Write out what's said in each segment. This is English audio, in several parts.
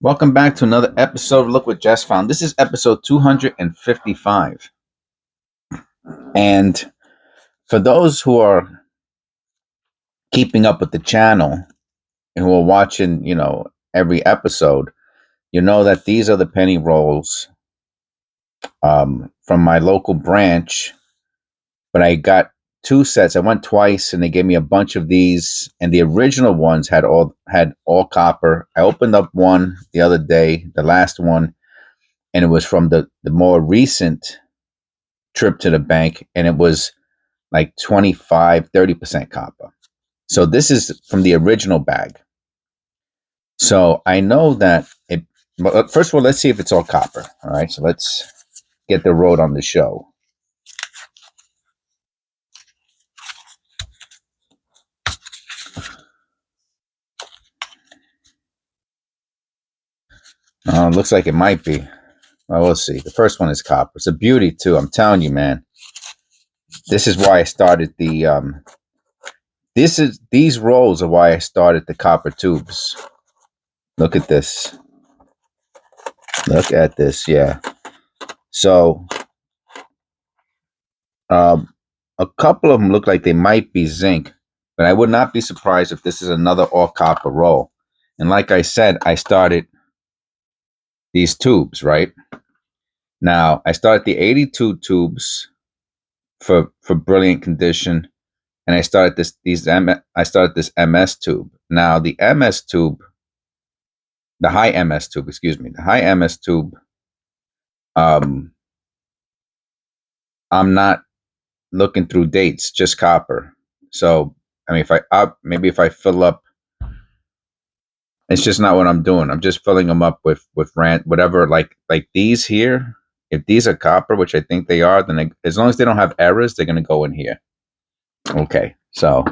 Welcome back to another episode of Look What Jess Found. This is episode 255. And for those who are keeping up with the channel and who are watching, every episode, you know that these are the penny rolls from my local branch. But I got two sets. I went twice and they gave me a bunch of these. And the original ones had all copper. I opened up one the other day, the last one, and it was from the more recent trip to the bank, and it was like 25-30% copper. So this is from the original bag. So I know that it, but first of all, let's see if it's all copper. All right, so let's get the road on the show. Looks like it might be. Well, we'll see. The first one is copper. It's a beauty too. I'm telling you, man. This is why I started the these rolls are why I started the copper tubes. Look at this. Look at this. Yeah. So a couple of them look like they might be zinc, but I would not be surprised if this is another all copper roll. And like I said, I started these tubes, right? Now, I started the 82 tubes for brilliant condition, and I started this MS tube. Now, the MS tube, the high MS tube, excuse me, the high MS tube, I'm not looking through dates, just copper. So, I mean, if I fill up, it's just not what I'm doing. I'm just filling them up with whatever, like these here. If these are copper, which I think they are, then as long as they don't have errors, they're gonna go in here. Okay, so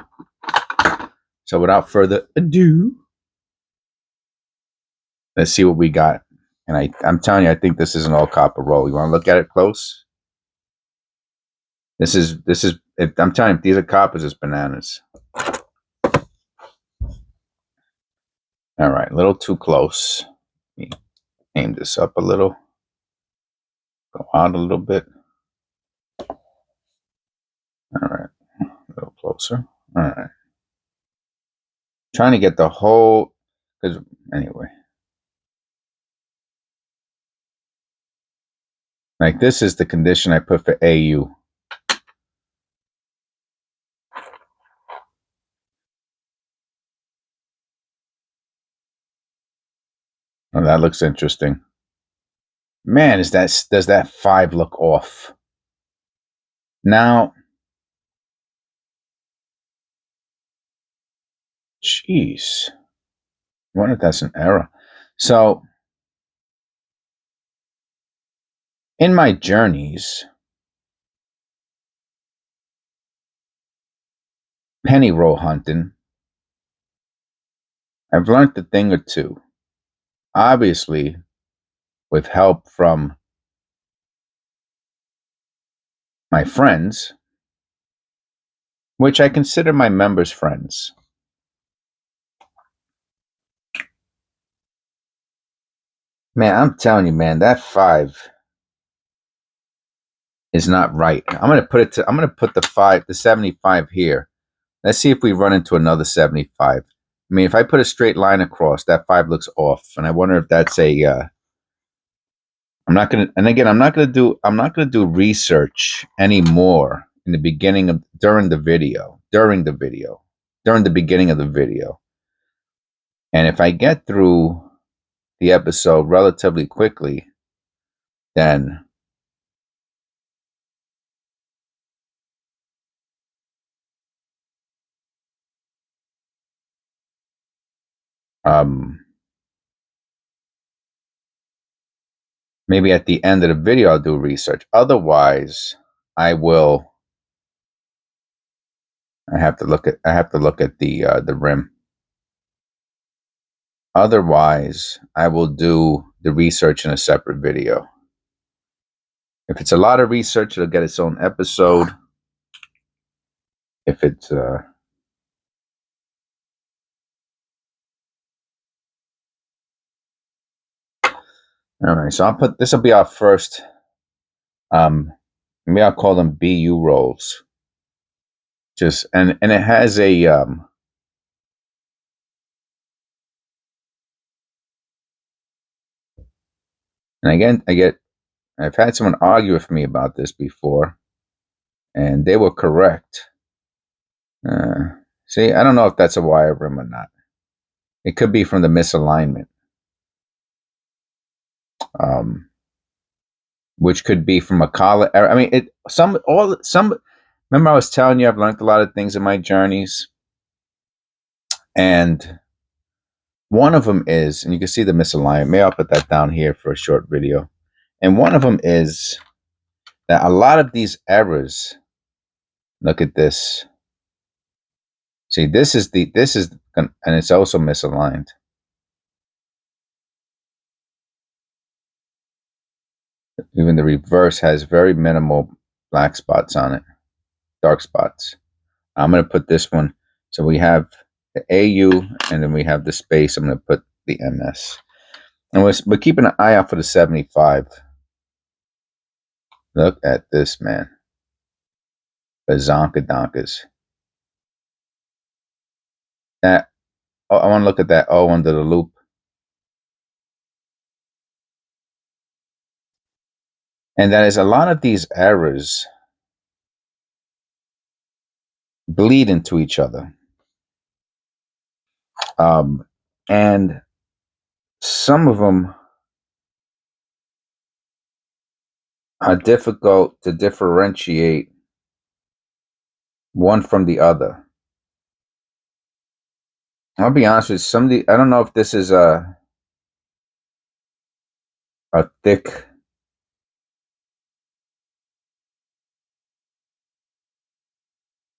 without further ado, let's see what we got. And I'm telling you, I think this is an all copper roll. You want to look at it close? This is. I'm telling you, if these are coppers, it's bananas. All right, a little too close. Let me aim this up a little. Go out a little bit. All right, a little closer. All right. Trying to get the whole, because anyway, like this is the condition I put for AU. Oh, that looks interesting. Man, does that 5 look off? Now, jeez, I wonder if that's an error. So, in my journeys, penny roll hunting, I've learned a thing or two. Obviously, with help from my friends, which I consider my members' friends. Man, I'm telling you, man, that 5 is not right. I'm gonna put the 75 here. Let's see if we run into another 75. I mean, if I put a straight line across, that 5 looks off, and I wonder if that's a. I'm not gonna, and again, I'm not gonna do research anymore in the beginning of during the beginning of the video, and if I get through the episode relatively quickly, then um maybe at the end of the video I'll do research. Otherwise, I will. I have to look at the rim. Otherwise, I will do the research in a separate video. If it's a lot of research, it'll get its own episode. If it's All right, so I'll put this will be our first. Maybe I'll call them BU rolls. Just and it has a and again I've had someone argue with me about this before, and they were correct. See, I don't know if that's a wire rim or not. It could be from the misalignment, which could be from a collar. I mean, some. Remember, I was telling you I've learned a lot of things in my journeys, and one of them is, and you can see the misalignment. Maybe I'll put that down here for a short video. And one of them is that a lot of these errors. Look at this. See, this is, and it's also misaligned. Even the reverse has very minimal black spots on it, dark spots. I'm going to put this one. So we have the AU, and then we have the space. I'm going to put the MS. And we're keeping an eye out for the 75. Look at this, man. The Zonkadonkas. That, oh, I want to look at that O under the loop. And that is a lot of these errors bleed into each other. And some of them are difficult to differentiate one from the other. I'll be honest with you, I don't know if this is a thick,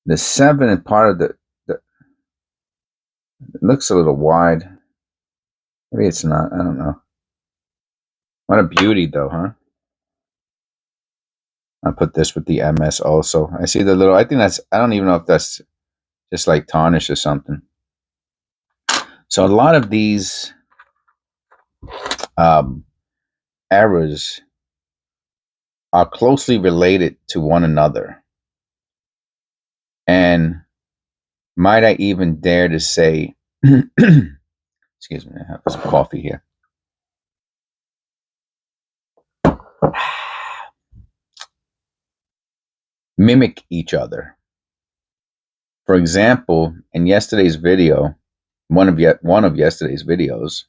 the 7 and part of it looks a little wide. Maybe it's not, I don't know. What a beauty though, huh? I'll put this with the MS also. I see the little, I don't even know if that's just like tarnish or something. So a lot of these errors are closely related to one another. And might I even dare to say, excuse me, I have some coffee here. Mimic each other. For example, in yesterday's video, one of yesterday's videos,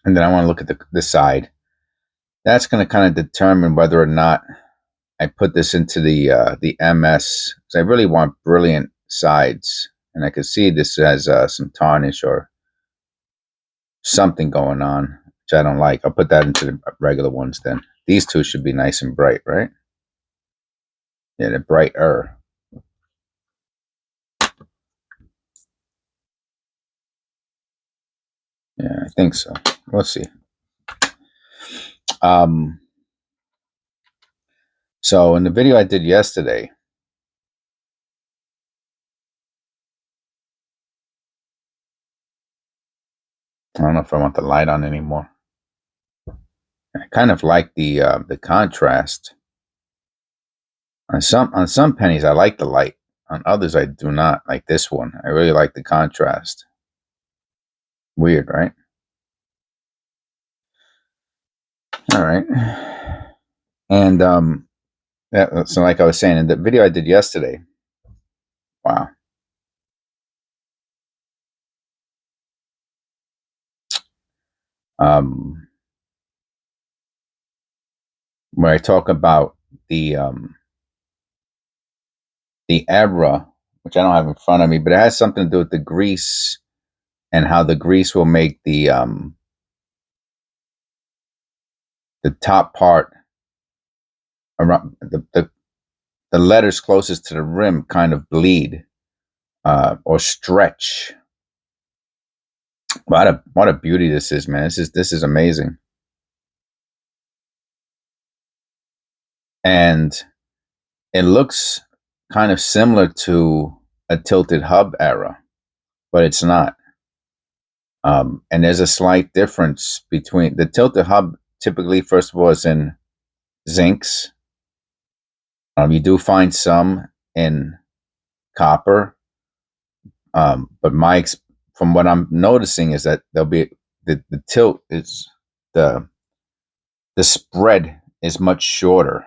and then I want to look at the side. That's going to kind of determine whether or not I put this into the MS, because I really want brilliant sides, and I can see this has some tarnish or something going on, which I don't like. I'll put that into the regular ones then. These two should be nice and bright, right? Yeah, they're brighter. Yeah, I think so. We'll see. So in the video I did yesterday, I don't know if I want the light on anymore. I kind of like the contrast. On some pennies, I like the light. On others, I do not. Like this one, I really like the contrast. Weird, right? All right. And so like I was saying in the video I did yesterday, wow. Where I talk about the EBRA, which I don't have in front of me, but it has something to do with the grease and how the grease will make the top part around the letters closest to the rim kind of bleed or stretch. What a beauty this is, man. This is amazing. And it looks kind of similar to a tilted hub era, but it's not. And there's a slight difference between the tilted hub. Typically, first of all, is in zincs. You do find some in copper, but from what I'm noticing is that there'll be the tilt is the spread is much shorter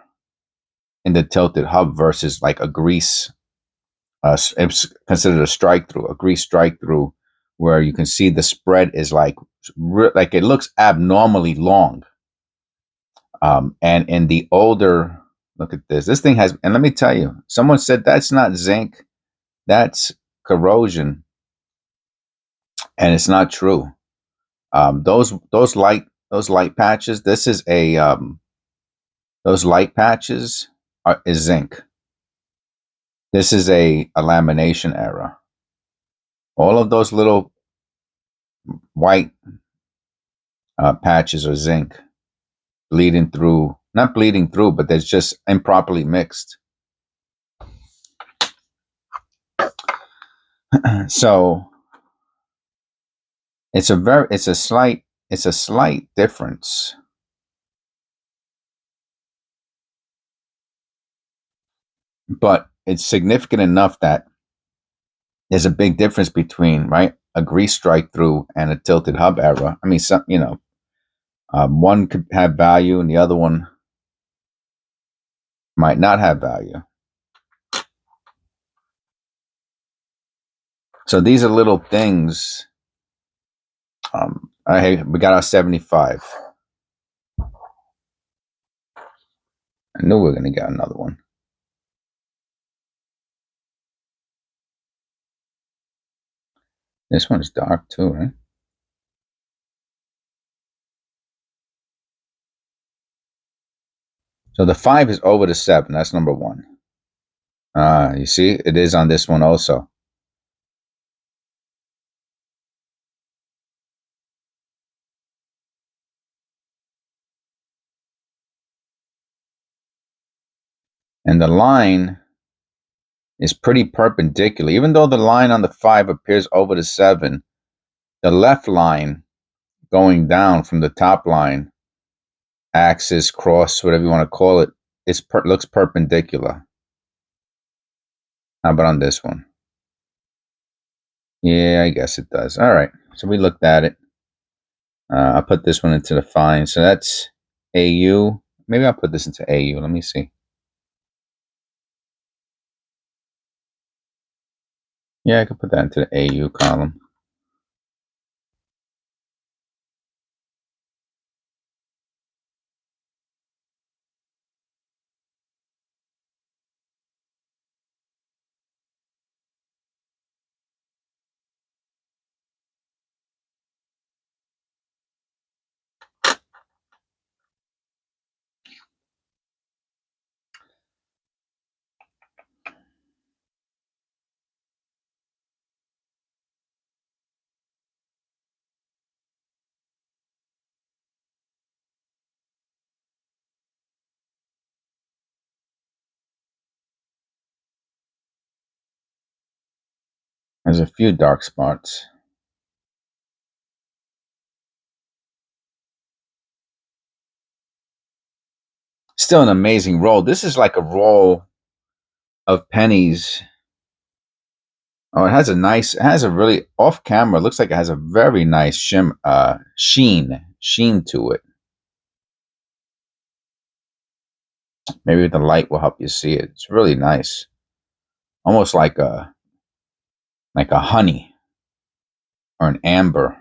in the tilted hub versus like a grease. It's considered a strike through, a grease strike through, where you can see the spread is like it looks abnormally long. And in the older, look at this. This thing has, and let me tell you, someone said that's not zinc, that's corrosion, and it's not true. Those light patches. This is a those light patches is zinc. This is a lamination error. All of those little white patches are zinc bleeding through, not bleeding through, but there's just improperly mixed. So it's a slight difference. But it's significant enough that there's a big difference between, right, a grease strike through and a tilted hub error. I mean, one could have value and the other one might not have value. So these are little things. We got our 75. I knew we were going to get another one. This one's dark too, right? So the 5 is over the 7. That's number 1. You see, it is on this one also. And the line is pretty perpendicular. Even though the line on the 5 appears over the 7, the left line going down from the top line, axis, cross, whatever you want to call it, looks perpendicular. How about on this one? Yeah, I guess it does. All right. So we looked at it. I'll put this one into the fine. So that's AU. Maybe I'll put this into AU. Let me see. Yeah, I can put that into the AU column. There's a few dark spots. Still an amazing roll. This is like a roll of pennies. Oh, it has a really off camera. Looks like it has a very nice sheen to it. Maybe the light will help you see it. It's really nice. Almost like a honey or an amber.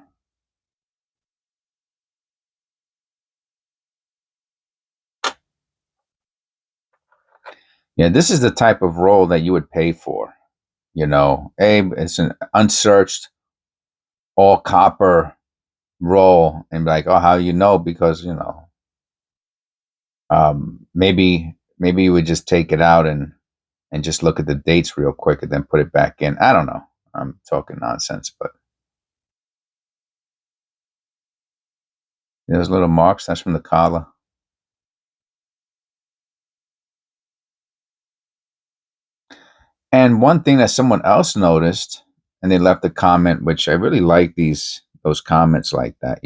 Yeah, this is the type of roll that you would pay for. It's an unsearched, all copper roll, and be like, oh, how you know? Because maybe you would just take it out and just look at the dates real quick and then put it back in. I don't know. I'm talking nonsense, but those little marks, that's from the collar. And one thing that someone else noticed and they left a comment, which I really like those comments like that.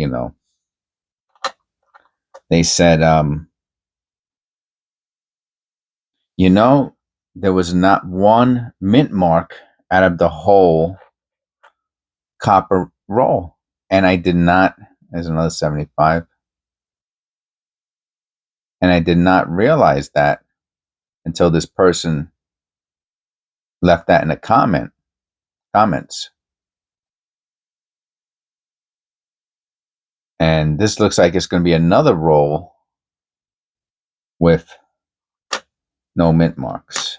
They said, there was not one mint mark out of the whole copper roll, and I did not. There's another 75, and I did not realize that until this person left that in the comments. And this looks like it's going to be another roll with no mint marks.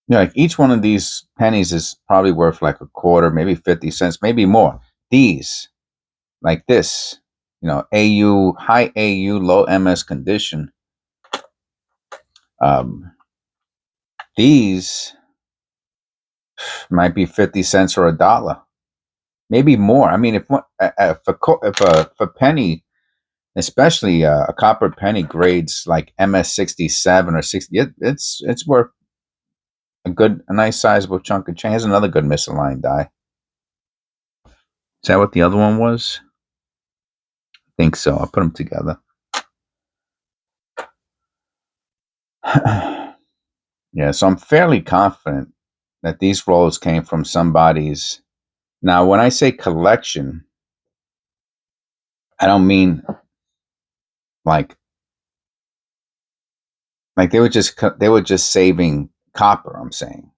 Like each one of these pennies is probably worth like a quarter, maybe 50 cents, maybe more. These, like this, AU, high AU, low MS condition. These might be 50 cents or $1, maybe more. I mean, if a penny, especially a copper penny grades like MS 67 or 60, it's worth a nice sizable chunk of change. Here's another good misaligned die. Is that what the other one was? I think so. I'll put them together. Yeah, so I'm fairly confident that these rolls came from somebody's. Now, when I say collection, I don't mean like they were just saving copper. I'm saying,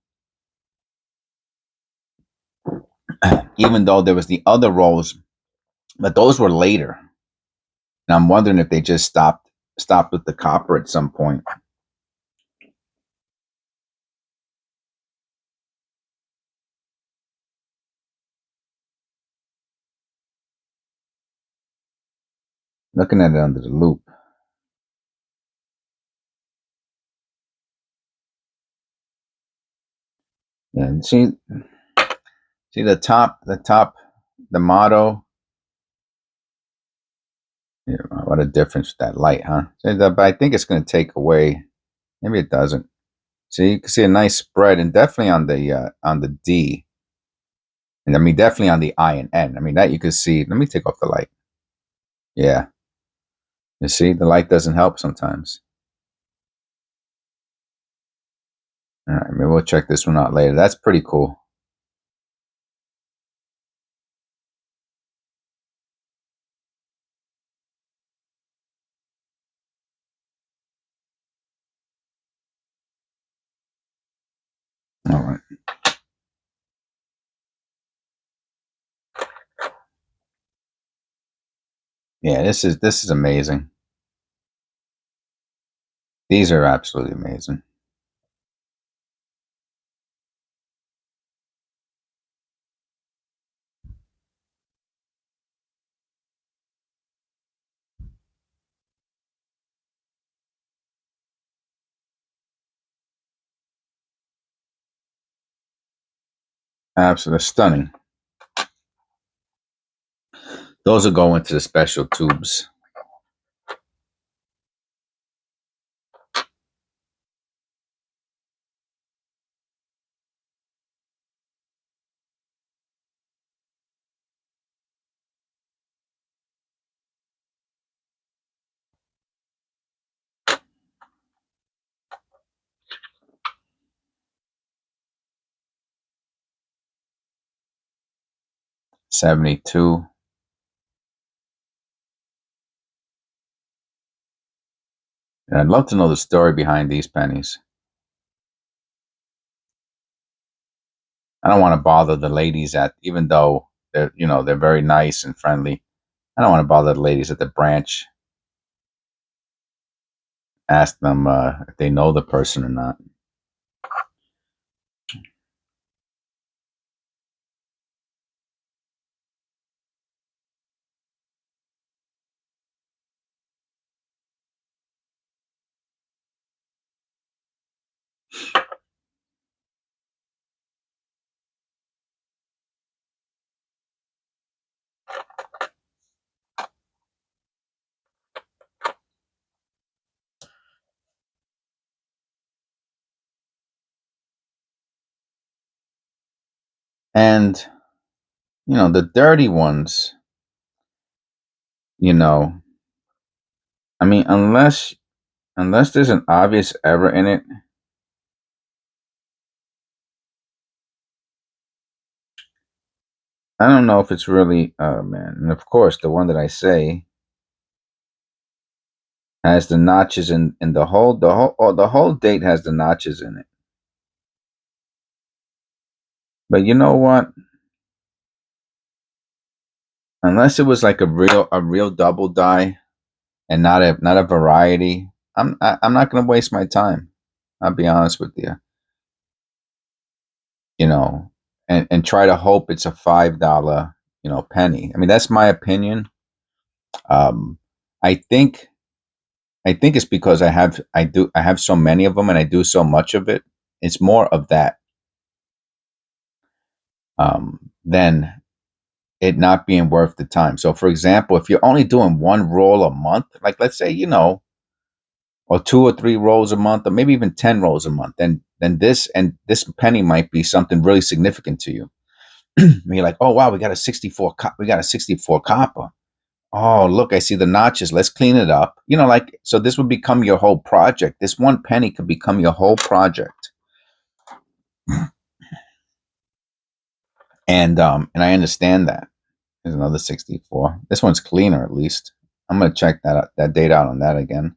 even though there was the other rolls, but those were later. And I'm wondering if they just stopped with the copper at some point. Looking at it under the loop. Yeah, and see the top, the motto. Yeah, what a difference with that light, huh? But I think it's going to take away. Maybe it doesn't. See, you can see a nice spread, and definitely on the D, and I mean definitely on the I and N. I mean that you can see. Let me take off the light. Yeah, you see, the light doesn't help sometimes. All right, maybe we'll check this one out later. That's pretty cool. All right. Yeah, this is amazing. These are absolutely amazing. Absolutely stunning. Those will go into the special tubes. $72. And I'd love to know the story behind these pennies. I don't want to bother the ladies even though they're very nice and friendly. I don't want to bother the ladies at the branch. Ask them if they know the person or not. And, the dirty ones, you know, I mean, unless there's an obvious error in it, I don't know if it's really, oh man. And of course, the one that I say has the notches in the whole date has the notches in it. But you know what? Unless it was like a real double die and not a variety, I'm not going to waste my time. I'll be honest with you. You know, and try to hope it's a $5, penny. I mean, that's my opinion. Um, I think I think it's because I have so many of them and I do so much of it. It's more of that than it not being worth the time. So, for example, if you're only doing one roll a month, like let's say or 2 or 3 rolls a month, or maybe even 10 rolls a month, then this penny might be something really significant to you. And you're like, oh wow, we got a 64 copper. Oh, look, I see the notches. Let's clean it up. Like, so this would become your whole project. This one penny could become your whole project. And I understand that. There's another 64. This one's cleaner at least. I'm gonna check that date out on that again.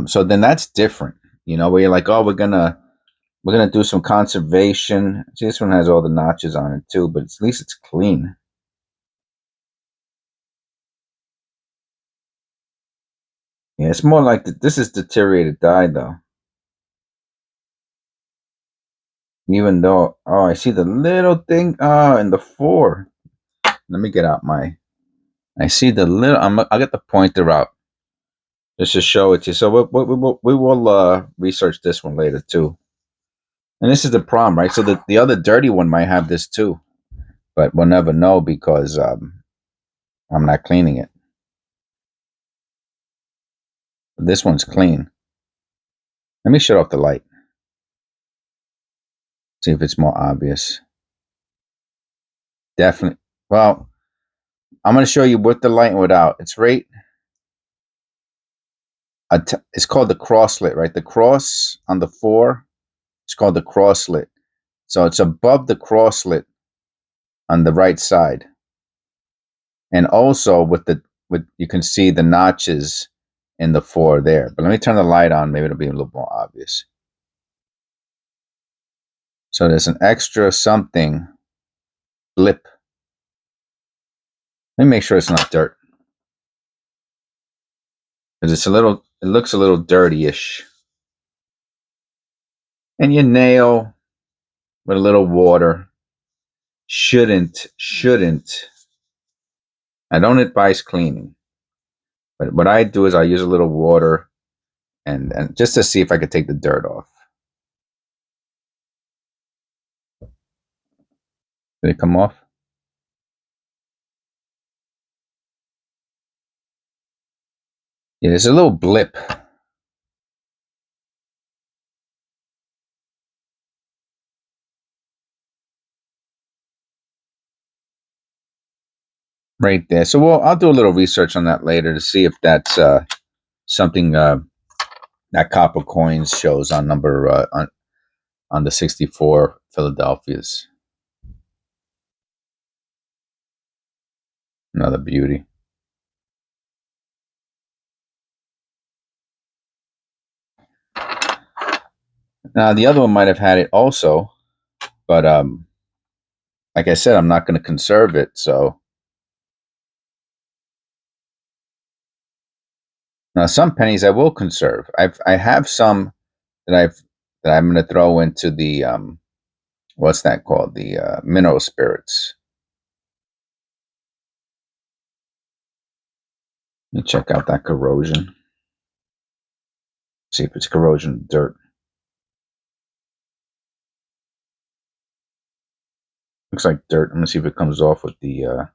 So then that's different, where you're like, oh, we're gonna do some conservation. See, this one has all the notches on it too, but at least it's clean. Yeah, it's more like this is deteriorated dye though. Even though, oh, I see the little thing. Oh, in the 4. Let me get out my. I see the little. I'll get the pointer out just to show it to you. So we will research this one later too. And this is the problem, right? So the other dirty one might have this too, but we'll never know because I'm not cleaning it. This one's clean. Let me shut off the light. See if it's more obvious. Definitely. Well, I'm going to show you with the light and without. It's right. It's called the crosslet, right? The cross on the 4. It's called the crosslet. So it's above the crosslet on the right side, and also with you can see the notches in the 4 there. But let me turn the light on. Maybe it'll be a little more obvious. So there's an extra something blip. Let me make sure it's not dirt because it looks a little dirty-ish. And your nail with a little water shouldn't. I don't advise cleaning, but what I do is I use a little water and just to see if I could take the dirt off. Did it come off? Yeah, there's a little blip. Right there. So I'll do a little research on that later to see if that's something that Copper Coins shows on number on the 64 Philadelphia's. Another beauty. Now the other one might have had it also, but like I said, I'm not going to conserve it. So now some pennies I will conserve. I have some that I'm going to throw into the what's that called, the mineral spirits. Let me check out that corrosion. See if it's corrosion dirt. Looks like dirt. I'm gonna see if it comes off with the.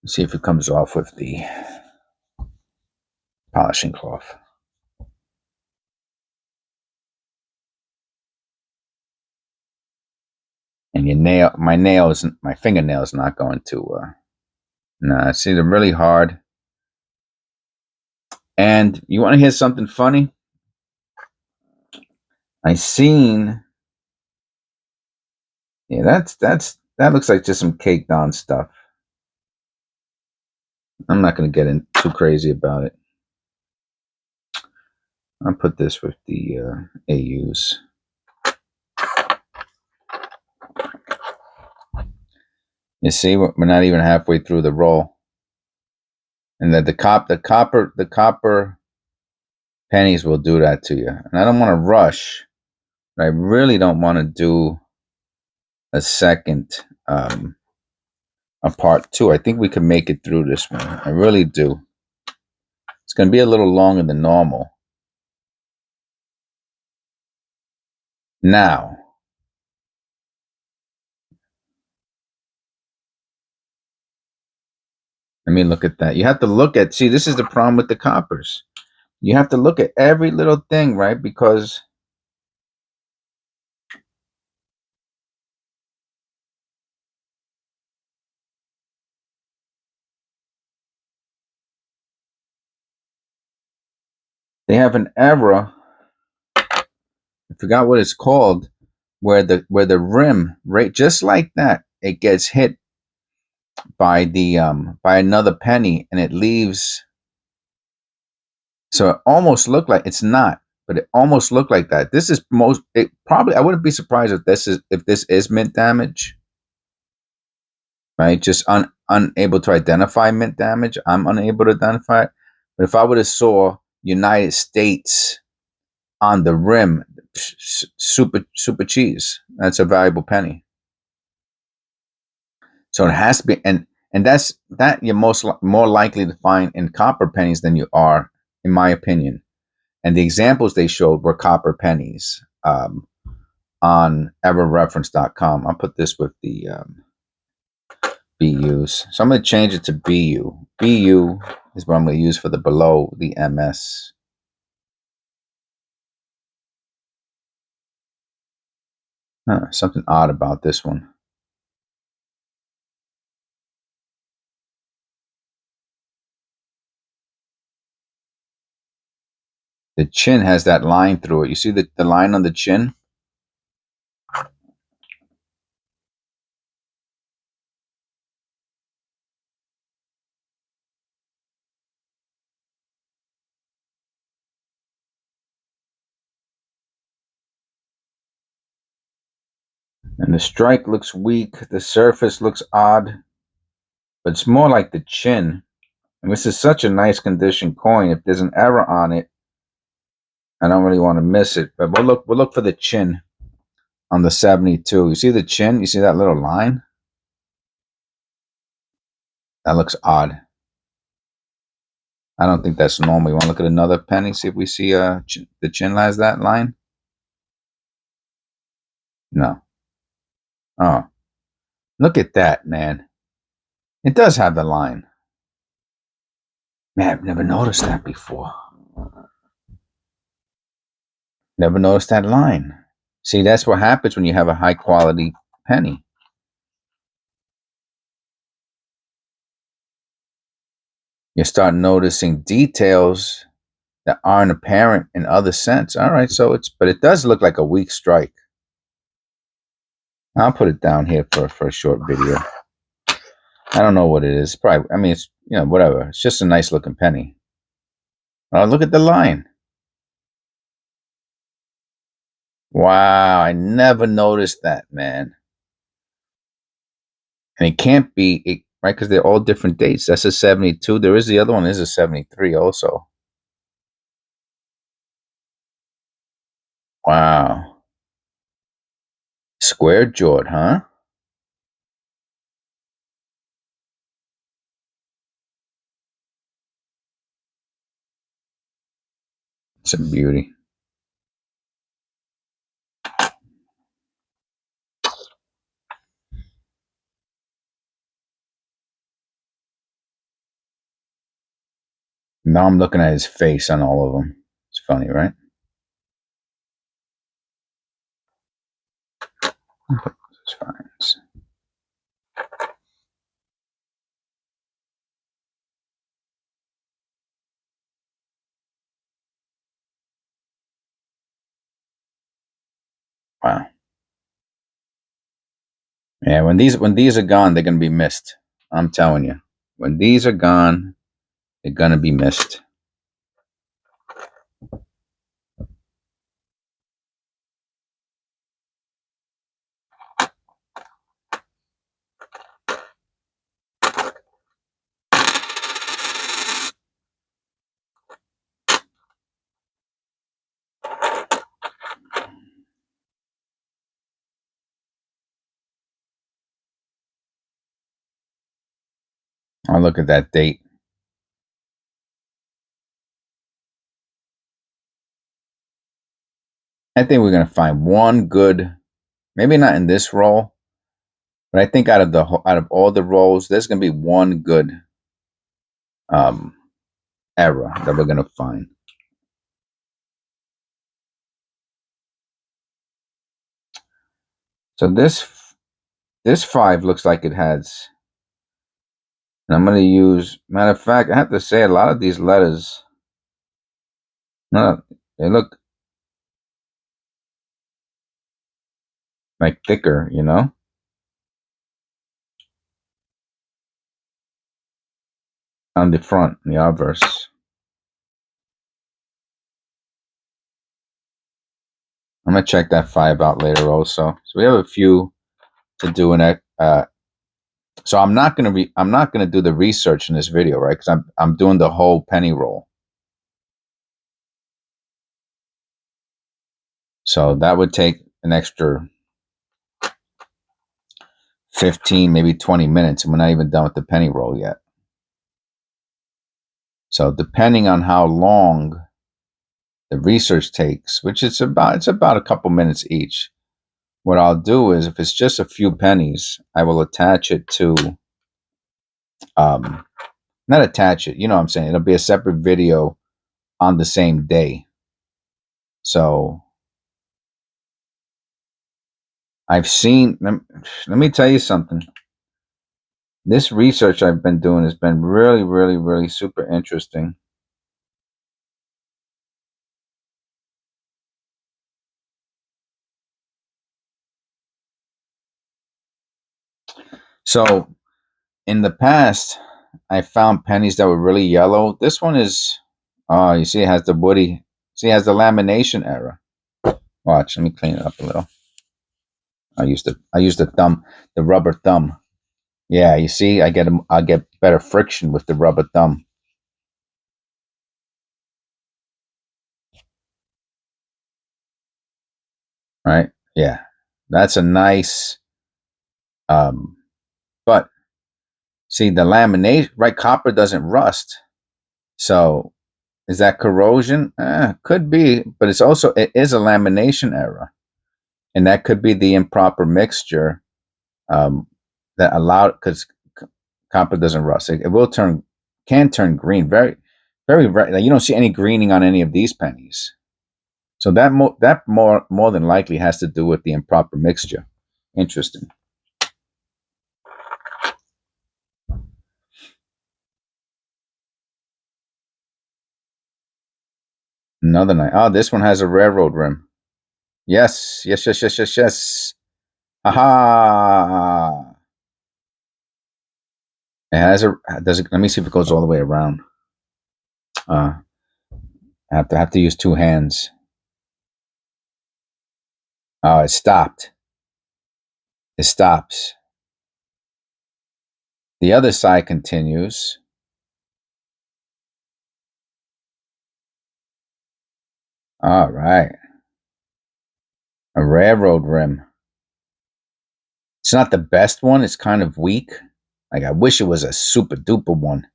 Let's see if it comes off with the polishing cloth. And my fingernail's not going to. Nah, see, they're really hard. And you want to hear something funny? I seen. Yeah, that looks like just some caked on stuff. I'm not going to get in too crazy about it. I'll put this with the AUs. You see, we're not even halfway through the roll, and that the copper pennies will do that to you. And I don't want to rush, but I really don't want to do a second, a part two. I think we can make it through this one. I really do. It's going to be a little longer than normal. Now, let me look at that. You have to look at, see, this is the problem with the coppers. You have to look at every little thing, right? Because they have an error. I forgot what it's called, where the rim, right, just like that, it gets hit by the by another penny, and it leaves. So it almost looked like it's not, but it almost looked like that. This is most. It probably. I wouldn't be surprised if this is mint damage, right? Just unable to identify mint damage. I'm unable to identify it. But if I would have saw United States on the rim, super cheese. That's a valuable penny. So it has to be, and that's that you're more likely to find in copper pennies than you are, in my opinion. And the examples they showed were copper pennies on everreference.com. I'll put this with the BUs. So I'm going to change it to BU. BU is what I'm going to use for the below the MS. Something odd about this one. The chin has that line through it. You see the line on the chin? And the strike looks weak. The surface looks odd. But it's more like the chin. And this is such a nice condition coin. If there's an error on it, I don't really want to miss it. But we'll look for the chin on the 72. You see the chin? You see that little line? That looks odd. I don't think that's normal. You want to look at another penny, see if we see the chin has that line? No. Oh, look at that, man. It does have the line. Man, I've never noticed that before. Never noticed that line. See, that's what happens when you have a high quality penny. You start noticing details that aren't apparent in other scents. All right, so but it does look like a weak strike. I'll put it down here for a short video. I don't know what it is. Probably, I mean, it's, whatever. It's just a nice looking penny. Oh, look at the line. Wow, I never noticed that, man. And it can't be right, because they're all different dates. That's a 72. There is the other one is a 73 also. Wow. Square jawed, huh? It's a beauty. Now I'm looking at his face on all of them. It's funny, right? It's fine. Wow. Yeah, when these are gone, they're gonna be missed. I'm telling you. When these are gone, they're gonna be missed. I'll look at that date. I think we're gonna find one good, maybe not in this roll, but I think out of all the rolls, there's gonna be one good um error that we're gonna find. So this 5 looks like it has, and I'm gonna use, matter of fact, I have to say a lot of these letters, no, they look like thicker, on the front, the obverse. I'm gonna check that 5 out later also. So we have a few to do in it. So I'm not gonna do the research in this video, right? Because I'm doing the whole penny roll. So that would take an extra 15, maybe 20 minutes, and we're not even done with the penny roll yet. So depending on how long the research takes, which it's about a couple minutes each, what I'll do is, if it's just a few pennies, I will attach it to not attach it, you know what I'm saying? It'll be a separate video on the same day. So I've seen, let me tell you something. This research I've been doing has been really, really, really super interesting. So in the past, I found pennies that were really yellow. This one is, oh, you see, it has the woody, see, it has the lamination error. Watch, let me clean it up a little. I use the thumb, the rubber thumb. Yeah, you see, I get better friction with the rubber thumb. Right? Yeah, that's a nice. Um, but see, the lamination, right? Copper doesn't rust, so is that corrosion? Could be, but it is a lamination error, and that could be the improper mixture um, that allowed, because copper doesn't rust. It will can turn green. Very, very rare. You don't see any greening on any of these pennies. So that more than likely has to do with the improper mixture. Interesting. Another night. Oh, this one has a railroad rim. Yes, yes, yes, yes, yes, yes. Aha! It has a. Does it? Let me see if it goes all the way around. I have to use two hands. Oh, it stopped. It stops. The other side continues. All right. A railroad rim. It's not the best one. It's kind of weak. Like, I wish it was a super duper one,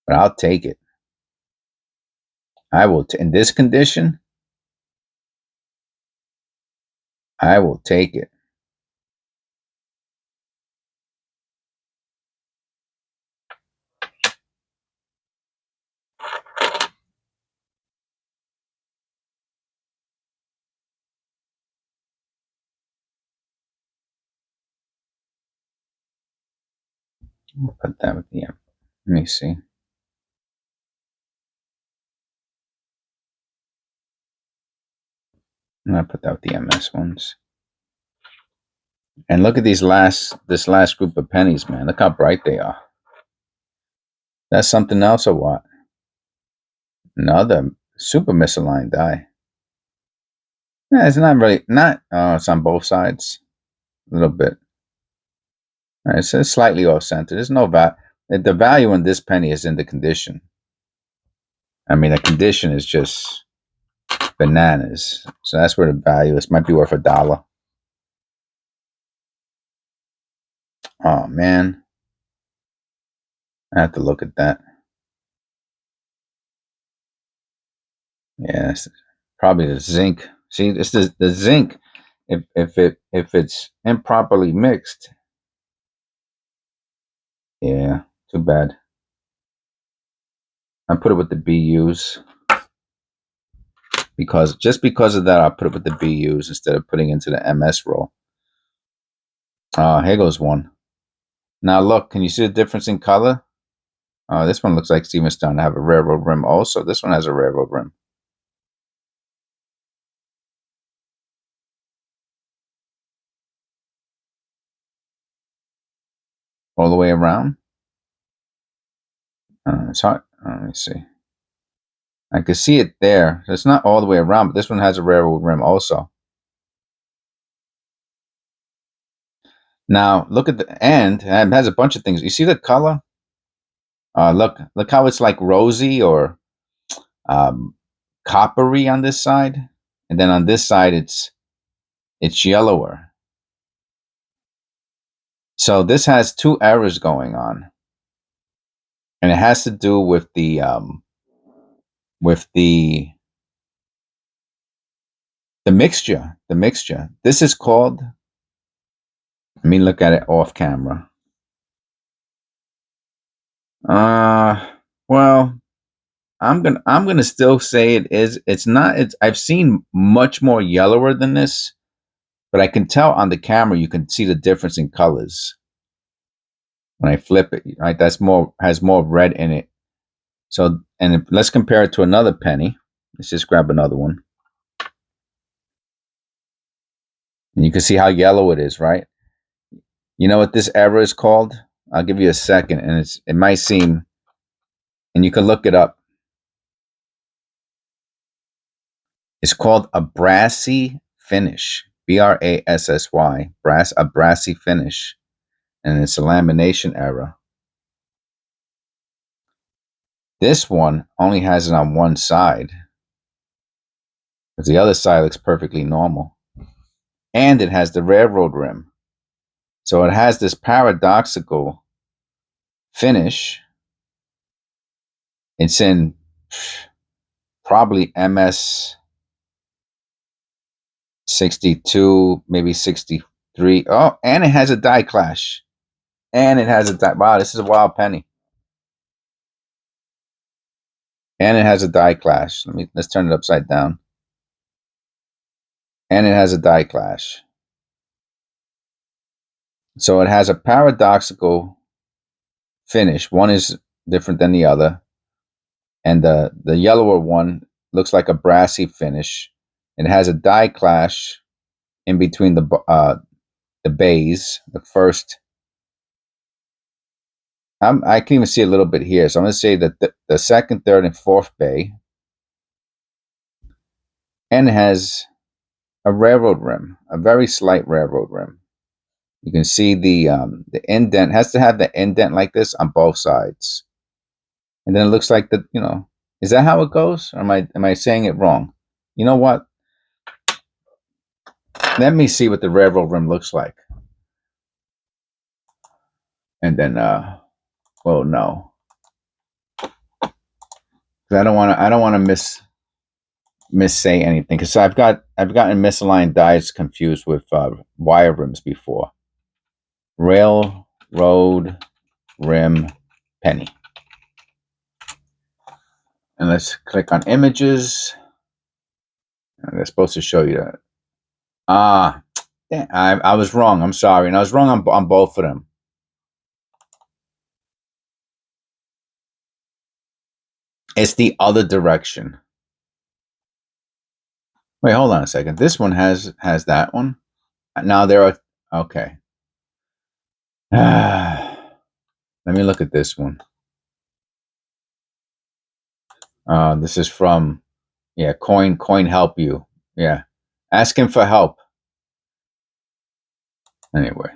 but I'll take it. I will. In this condition, I will take it. I'll put that with the M. Let me see. I'm gonna put that with the MS ones. And look at this last group of pennies, man. Look how bright they are. That's something else or what? Another super misaligned die. Yeah, it's not really oh, it's on both sides. A little bit. All right, it's slightly off center. There's no value. The value in this penny is in the condition. I mean, the condition is just bananas. So that's where the value is. Might be worth $1. Oh man, I have to look at that. Yeah, probably the zinc. See, it's the zinc. If it's improperly mixed, yeah, too bad. I put it with the BUs because of that, I put it with the BUs instead of putting into the MS roll. Here goes one. Now look, can you see the difference in color? This one looks like it's even starting to have a railroad rim. Also, this one has a railroad rim. All the way around. It's hard. Let me see. I can see it there. It's not all the way around, but this one has a railroad rim also. Now look at the end. It has a bunch of things. You see the color? Look how it's like rosy or coppery on this side, and then on this side it's yellower. So this has two errors going on, and it has to do with the mixture. The mixture. This is called. Let me look at it off camera. Well, I'm gonna still say it is. It's not. It's. I've seen much more yellower than this, but I can tell on the camera you can see the difference in colors when I flip it. Right, has more red in it. So, and let's compare it to another penny. Let's just grab another one, and you can see how yellow it is, right? You know what this error is called? I'll give you a second, and it might seem, and you can look it up. It's called a brassy finish. BRASSY. A brassy finish. And it's a lamination error. This one only has it on one side, because the other side looks perfectly normal. And it has the railroad rim. So it has this paradoxical finish. It's in probably MS 62, maybe 63. Oh, and it has a die clash. Wow, this is a wild penny. And it has a die clash. Let's turn it upside down. And it has a die clash. So it has a paradoxical finish. One is different than the other. And the yellower one looks like a brassy finish. It has a die clash in between the bays. The first, I can even see a little bit here. So I'm going to say that the second, third, and fourth bay, and it has a railroad rim, a very slight railroad rim. You can see the indent. Has to have the indent like this on both sides, and then it looks like is that how it goes? Or am I saying it wrong? You know what? Let me see what the railroad rim looks like, and then well, no, I don't want to miss say anything, because I've gotten misaligned dies confused with wire rims before. Railroad rim penny. And let's click on images. And they're supposed to show you that. I was wrong. I'm sorry. And I was wrong on both of them. It's the other direction. Wait, hold on a second. This one has that one. Now there are okay. Let me look at this one. This is from coin help you. Yeah. Ask him for help. Anyway.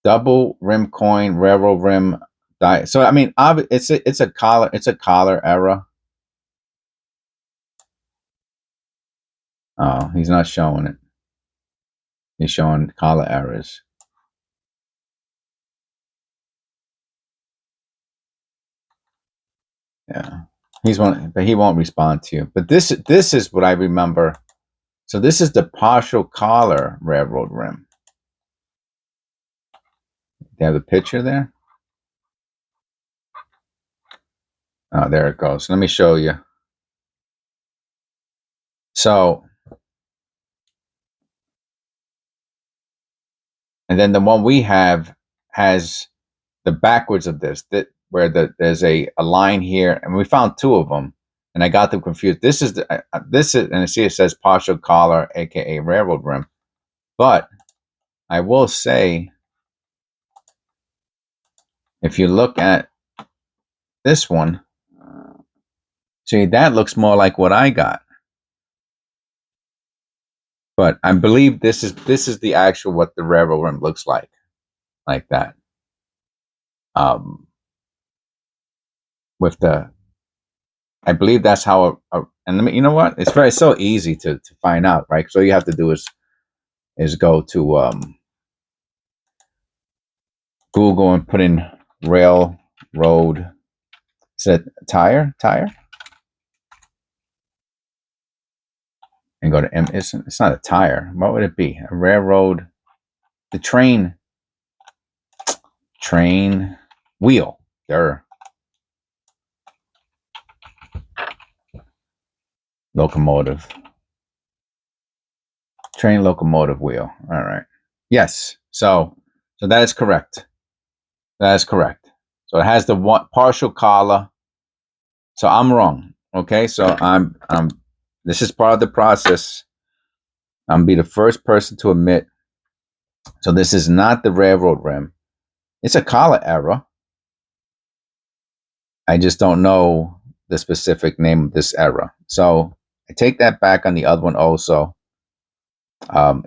Double rim coin, railroad rim die. So I mean it's a collar error. Oh, he's not showing it. He's showing collar errors. Yeah. He's one, but he won't respond to you. But this is what I remember. So this is the partial collar railroad rim. They have the picture there. Oh, there it goes. Let me show you. So, and then the one we have has the backwards of this, that where there's a line here, and we found two of them, and I got them confused. This is and I see it says partial collar, aka railroad rim, but I will say, if you look at this one, see that looks more like what I got, but I believe this is the actual what the railroad rim looks like that. With the I believe that's how and you know what? It's so easy to find out, right? So all you have to do is go to Google and put in railroad. Is it tire? And go to it's not a tire. What would it be? A railroad, the train wheel. Locomotive. Train locomotive wheel. All right. Yes. So that is correct. That is correct. So it has the one partial collar. So I'm wrong. Okay. So I'm this is part of the process. I'm gonna be the first person to admit. So this is not the railroad rim. It's a collar error. I just don't know the specific name of this error. So I take that back on the other one also.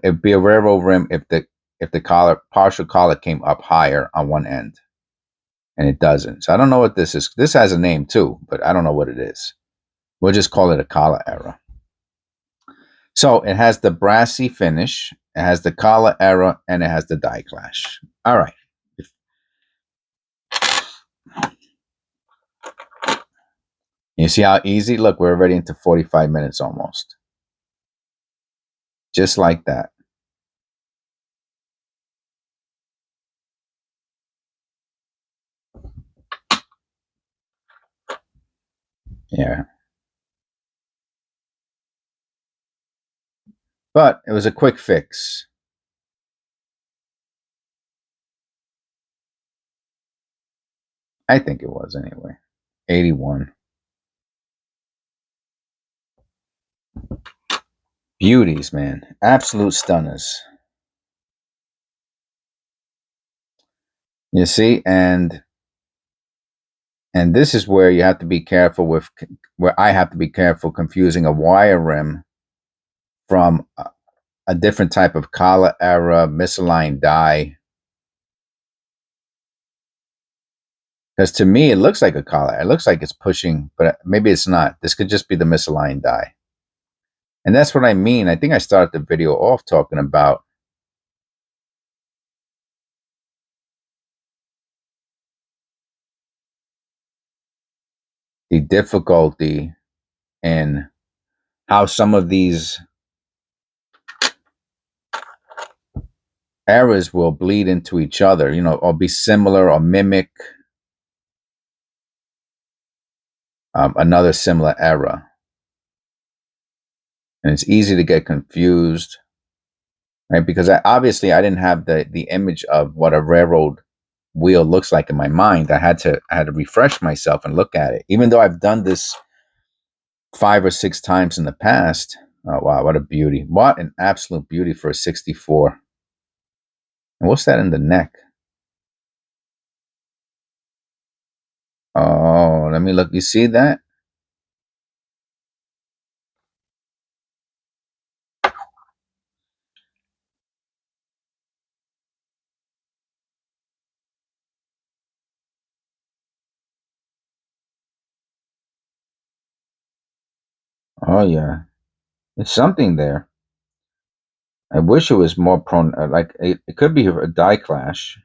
It'd be a railroad rim if the collar partial collar came up higher on one end, and it doesn't. So I don't know what this is. This has a name too, but I don't know what it is. We'll just call it a collar error. So it has the brassy finish, it has the collar error, and it has the die clash. All right. You see how easy? Look, we're already into 45 minutes almost. Just like that. Yeah. But it was a quick fix. I think it was anyway. 81. Beauties, man. Absolute stunners. You see, and this is where you have to be careful with, where I have to be careful confusing a wire rim from a different type of collar error, misaligned die. Because to me, it looks like a collar. It looks like it's pushing, but maybe it's not. This could just be the misaligned die. And that's what I mean. I think I started the video off talking about the difficulty in how some of these errors will bleed into each other, or be similar or mimic another similar error. And it's easy to get confused, right? Because obviously I didn't have the image of what a railroad wheel looks like in my mind. I had to refresh myself and look at it, even though I've done this 5 or 6 times in the past. Oh wow, what a beauty! What an absolute beauty for a 64. And what's that in the neck? Oh, let me look. You see that? Oh yeah, there's something there. I wish it was more prone. Like it could be a die clash,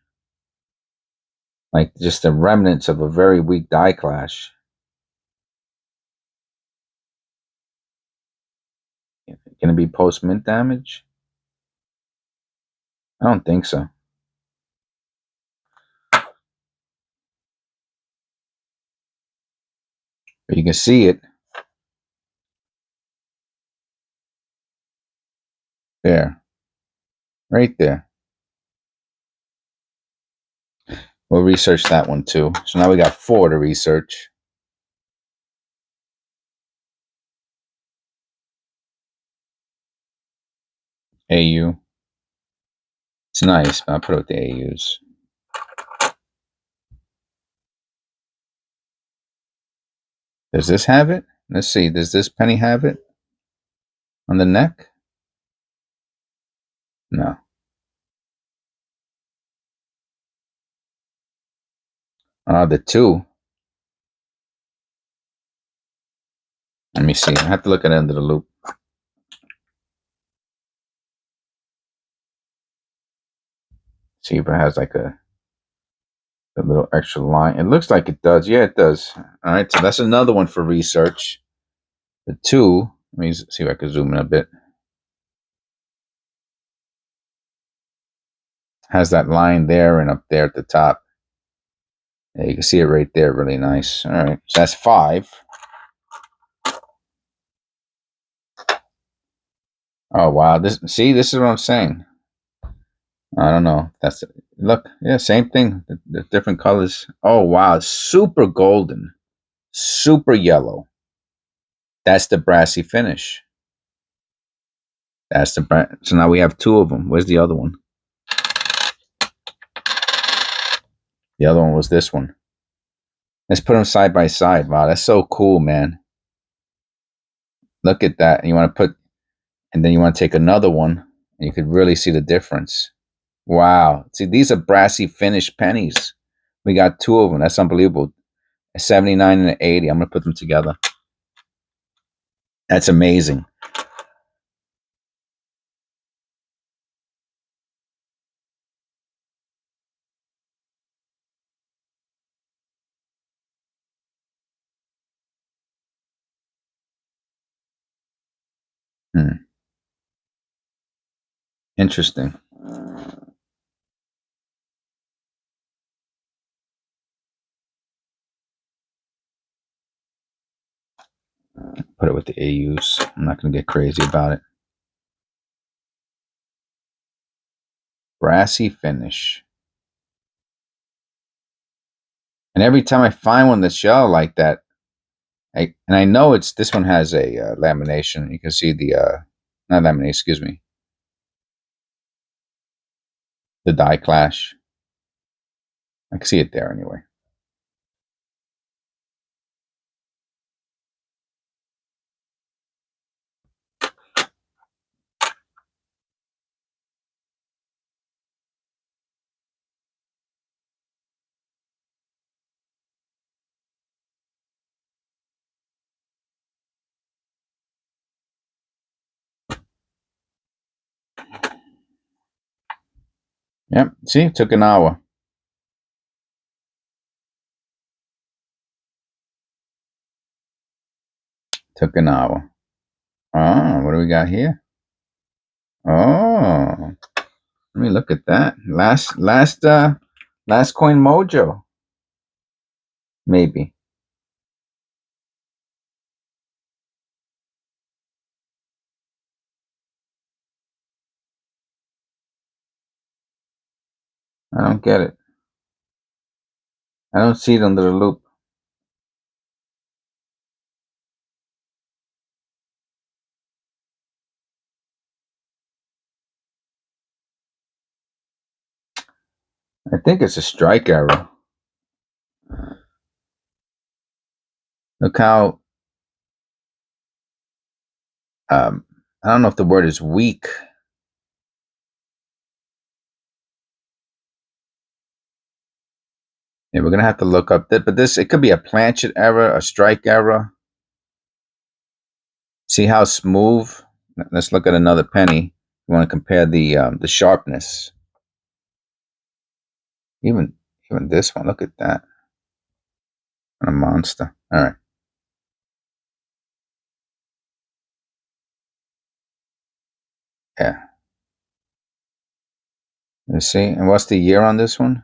like just the remnants of a very weak die clash. Can it be post mint damage? I don't think so. But you can see it there, right there. We'll research that one too. So now we got 4 to research. AU. It's nice, but I'll put it with the AUs. Does this have it? Let's see. Does this penny have it on the neck? No. The 2. Let me see. I have to look at it under the loop. See if it has like a little extra line. It looks like it does. Yeah, it does. All right, so that's another one for research. The 2. Let me see if I can zoom in a bit. Has that line there and up there at the top. Yeah, you can see it right there. Really nice. All right, so that's 5. Oh wow! This is what I'm saying. I don't know. That's look. Yeah, same thing. The different colors. Oh wow! Super golden, super yellow. That's the brassy finish. That's the so now we have 2 of them. Where's the other one? The other one was this one. Let's put them side by side. Wow, that's so cool, man. Look at that. And you want to put, and then you want to take another one, and you could really see the difference. Wow. See, these are brassy finished pennies. We got 2 of them. That's unbelievable. A 79 and an 80. I'm gonna put them together. That's amazing. Hmm. Interesting. Put it with the AUs. I'm not gonna get crazy about it. Brassy finish. And every time I find one that's yellow like that, and I know it's this one has a lamination. You can see the not lamination. Excuse me. The die clash. I can see it there anyway. Yep. See, it took an hour. Took an hour. Oh, what do we got here? Oh, let me look at that. Last coin mojo. Maybe. I don't get it. I don't see it under the loop. I think it's a strike error. Look how, I don't know if the word is weak. Yeah, we're gonna have to look up that, but it could be a planchet error, a strike error. See how smooth? Let's look at another penny. You want to compare the sharpness. Even this one, look at that. What a monster. All right. Yeah. Let's see. And what's the year on this one?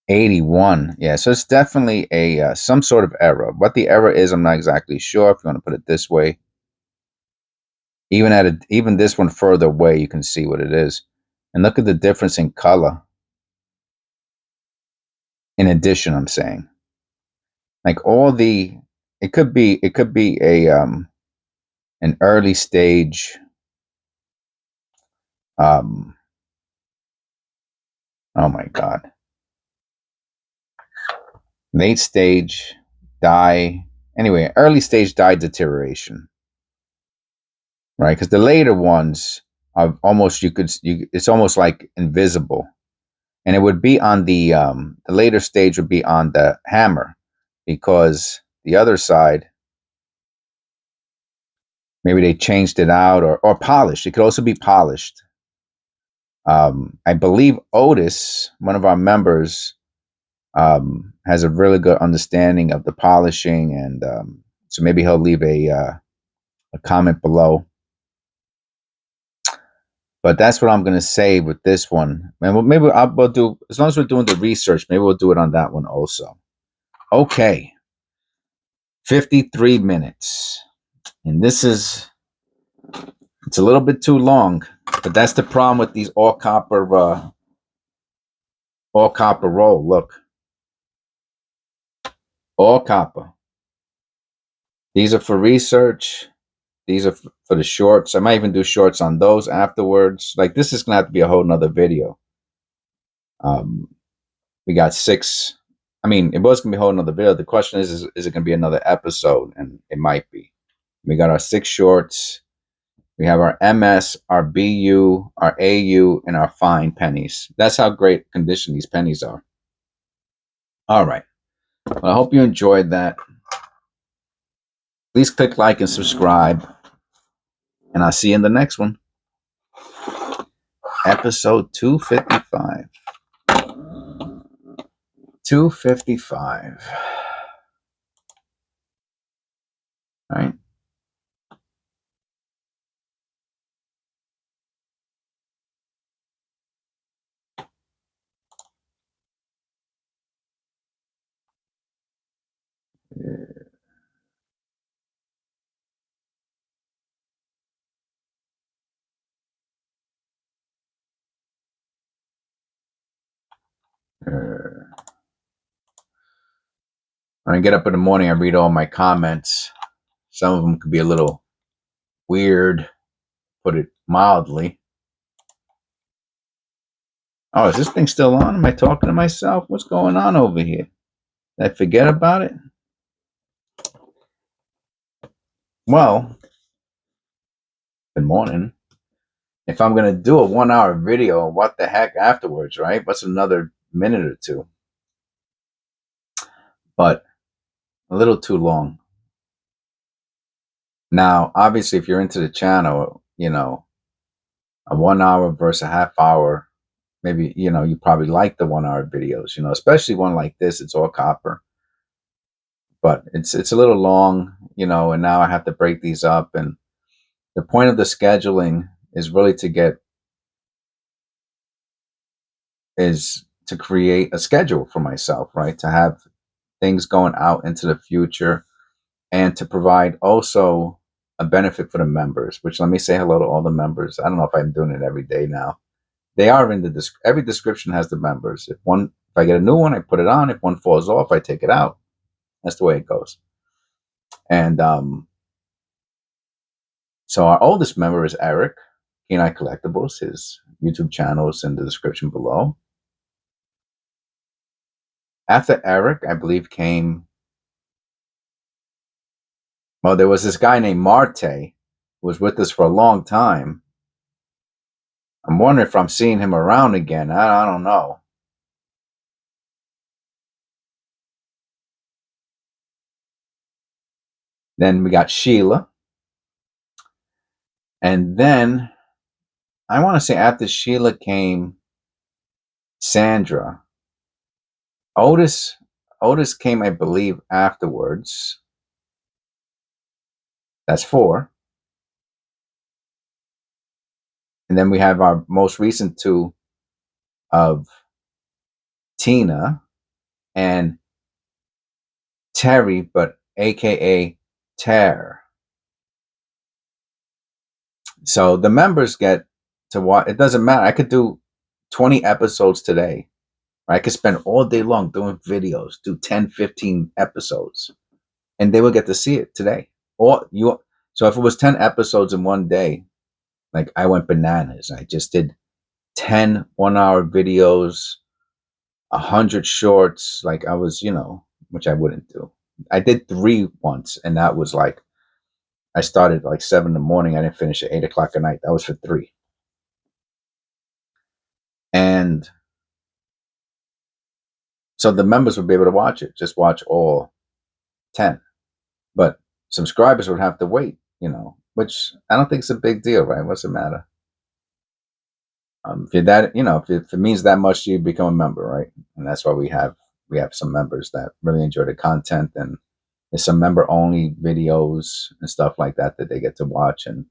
81. Yeah, so it's definitely a some sort of error. What the error is, I'm not exactly sure. If you want to put it this way, even this one further away, you can see what it is. And look at the difference in color. In addition, I'm saying, like it could be a an early stage um oh my god, late stage dye. Anyway, early stage dye deterioration, right? Because the later ones are almost it's almost like invisible, and it would be on the later stage would be on the hammer, because the other side, maybe they changed it out, or polished. It could also be polished. I believe Otis, one of our members, has a really good understanding of the polishing, and so maybe he'll leave a comment below. But that's what I'm going to say with this one. And maybe we'll do, as long as we're doing the research, maybe we'll do it on that one also. Okay. 53 minutes. And it's a little bit too long, but that's the problem with these all copper roll. Look, all copper. These are for research. These are for the shorts. I might even do shorts on those afterwards. Like, this is going to have to be a whole nother video. We got 6. I mean, it was going to be a whole nother video. The question is it going to be another episode? And it might be. We got our 6 shorts. We have our MS, our BU, our AU, and our fine pennies. That's how great condition these pennies are. All right. Well, I hope you enjoyed that. Please click like and subscribe. And I'll see you in the next one. Episode 255. 255. All right. When I get up in the morning, I read all my comments. Some of them could be a little weird, put it mildly. Oh, is this thing still on? Am I talking to myself? What's going on over here? Did I forget about it? Well, good morning. If I'm going to do a 1-hour video, what the heck afterwards, right? What's another minute or two? But a little too long. Now, obviously, if you're into the channel, a 1 hour versus a half hour, maybe, you probably like the 1 hour videos, especially one like this. It's all copper. But it's a little long, and now I have to break these up. And the point of the scheduling is really to create a schedule for myself, right? To have things going out into the future, and to provide also a benefit for the members, which, let me say hello to all the members. I don't know if I'm doing it every day now. They are in every description has the members. If one If I get a new one, I put it on. If one falls off, I take it out. That's the way it goes. And so our oldest member is Eric, keeneEyeCollectables. His YouTube channel is in the description below. After Eric, I believe came, well, there was this guy named Marte who was with us for a long time. I'm wondering if I'm seeing him around again. I don't know. Then we got Shelia. And then I want to say after Shelia came Sandra. Otis came, I believe, afterwards. That's 4. And then we have our most recent 2 of Tina and Terry, but AKA Ter. So the members get to watch. It doesn't matter. I could do 20 episodes today. I could spend all day long doing videos, do 10, 15 episodes, and they will get to see it today. So if it was 10 episodes in one day, like I went bananas. I just did 10 1-hour videos, 100 shorts. Like I was, which I wouldn't do. I did 3 once, and that was like, I started like 7 in the morning. I didn't finish at 8 o'clock at night. That was for 3. And so the members would be able to watch it, just watch all 10. But subscribers would have to wait, which I don't think is a big deal, right? What's the matter? If you're that, if it means that much to you, become a member, right? And that's why we have some members that really enjoy the content, and there's some member only videos and stuff like that they get to watch. And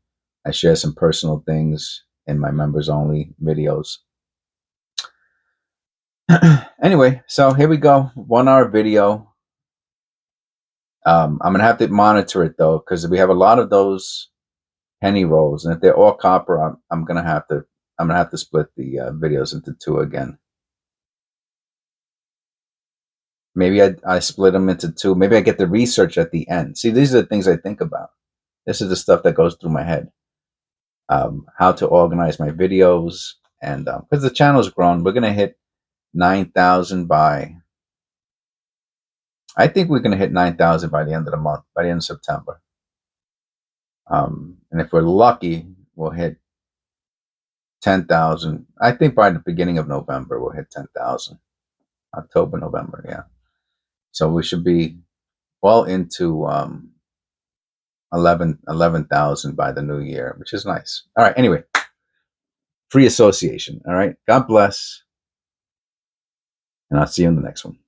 I share some personal things in my members only videos. Anyway, so here we go. 1-hour video. I'm gonna have to monitor it though, because we have a lot of those penny rolls, and if they're all copper, I'm gonna have to split the videos into 2 again. Maybe I split them into 2. Maybe I get the research at the end. See, these are the things I think about. This is the stuff that goes through my head. How to organize my videos, and because the channel's grown, we're gonna hit 9,000 by. I think we're gonna hit 9,000 by the end of the month, by the end of September. And if we're lucky, we'll hit 10,000. I think by the beginning of November, we'll hit 10,000. October, November, yeah. So we should be well into 11,000 by the new year, which is nice. All right. Anyway, free association. All right. God bless. And I'll see you in the next one.